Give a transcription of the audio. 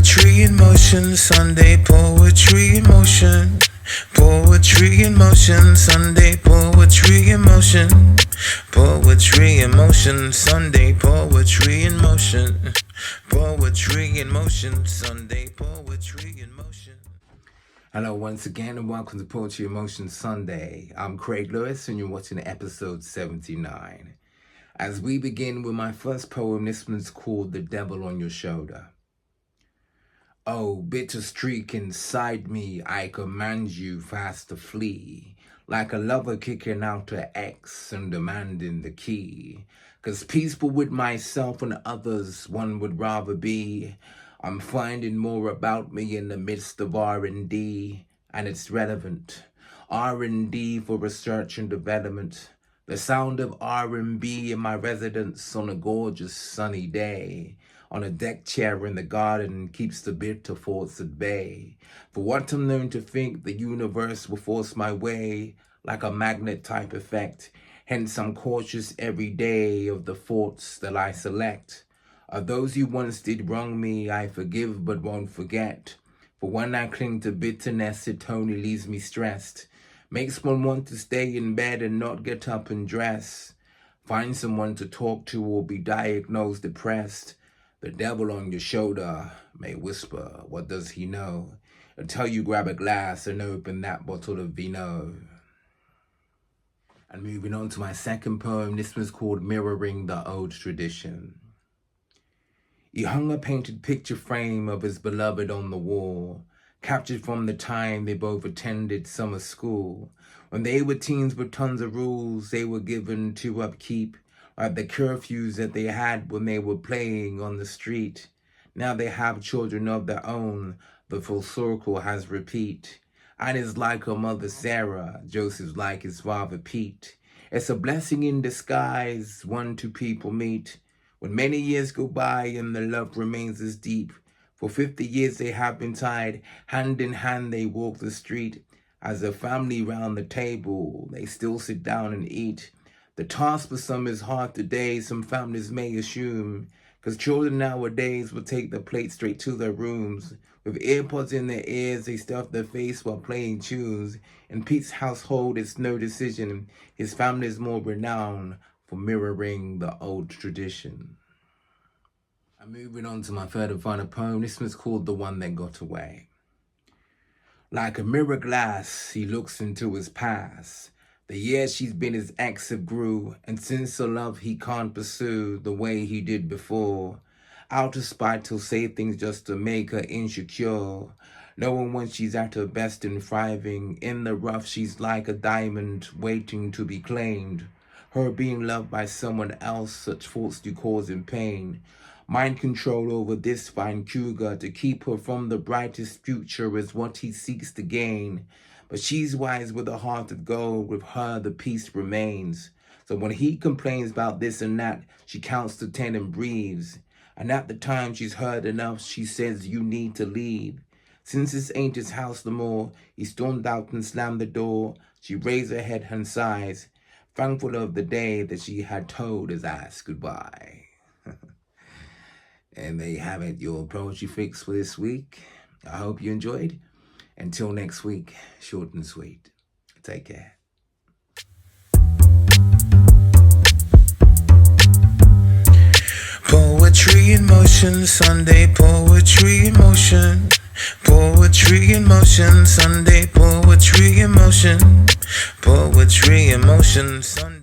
Poetry in motion, Sunday poetry in motion. Poetry in motion, Sunday poetry in motion. Poetry in motion, Sunday poetry in motion. Poetry in motion, Sunday poetry in motion. Hello once again and welcome to Poetry in Motion Sunday. I'm Craig Lewis and you're watching episode 79. As we begin with my first poem, this one's called The Devil on Your Shoulder. Oh, bitter streak inside me, I command you fast to flee, like a lover kicking out her ex and demanding the key. 'Cause peaceful with myself and others one would rather be. I'm finding more about me in the midst of R&D, and it's relevant. R&D for research and development. The sound of R&B in my residence on a gorgeous sunny day. On a deck chair in the garden keeps the bitter thoughts at bay. For what I'm known to think, the universe will force my way like a magnet type effect. Hence I'm cautious every day of the thoughts that I select. Of those who once did wrong me, I forgive but won't forget. For when I cling to bitterness, it only leaves me stressed. Makes one want to stay in bed and not get up and dress. Find someone to talk to or be diagnosed depressed. The devil on your shoulder may whisper, what does he know? Until you grab a glass and open that bottle of vino. And moving on to my second poem, this one's called Mirroring the Old Tradition. He hung a painted picture frame of his beloved on the wall, captured from the time they both attended summer school. When they were teens with tons of rules they were given to upkeep, like the curfews that they had when they were playing on the street. Now they have children of their own, the full circle has repeat. Anna's like her mother Sarah, Joseph's like his father Pete. It's a blessing in disguise, one two people meet. When many years go by and the love remains as deep. For 50 years they have been tied, hand in hand they walk the street. As a family round the table, they still sit down and eat. The task for some is hard today, some families may assume, 'cause children nowadays will take the plate straight to their rooms. With earpods in their ears, they stuff their face while playing tunes. In Pete's household, it's no decision. His family is more renowned for mirroring the old tradition. I'm moving on to my third and final poem. This one's called The One That Got Away. Like a mirror glass, he looks into his past. The years she's been his ex have grew, and since her love he can't pursue the way he did before. Out of spite he'll say things just to make her insecure. Knowing when she's at her best and thriving, in the rough she's like a diamond waiting to be claimed. Her being loved by someone else, such thoughts do cause him pain. Mind control over this fine cougar to keep her from the brightest future is what he seeks to gain. But she's wise with a heart of gold, with her the peace remains. So when he complains about this and that, she counts to 10 and breathes. And at the time she's heard enough, she says, you need to leave. Since this ain't his house no more, he stormed out and slammed the door. She raised her head and sighs, thankful of the day that she had told his ass goodbye. And there you have it, your poetry fix for this week. I hope you enjoyed. Until next week, short and sweet. Take care. Poetry in motion, Sunday poetry in motion. Poetry in motion, Sunday poetry in motion. Poetry in motion, Sunday.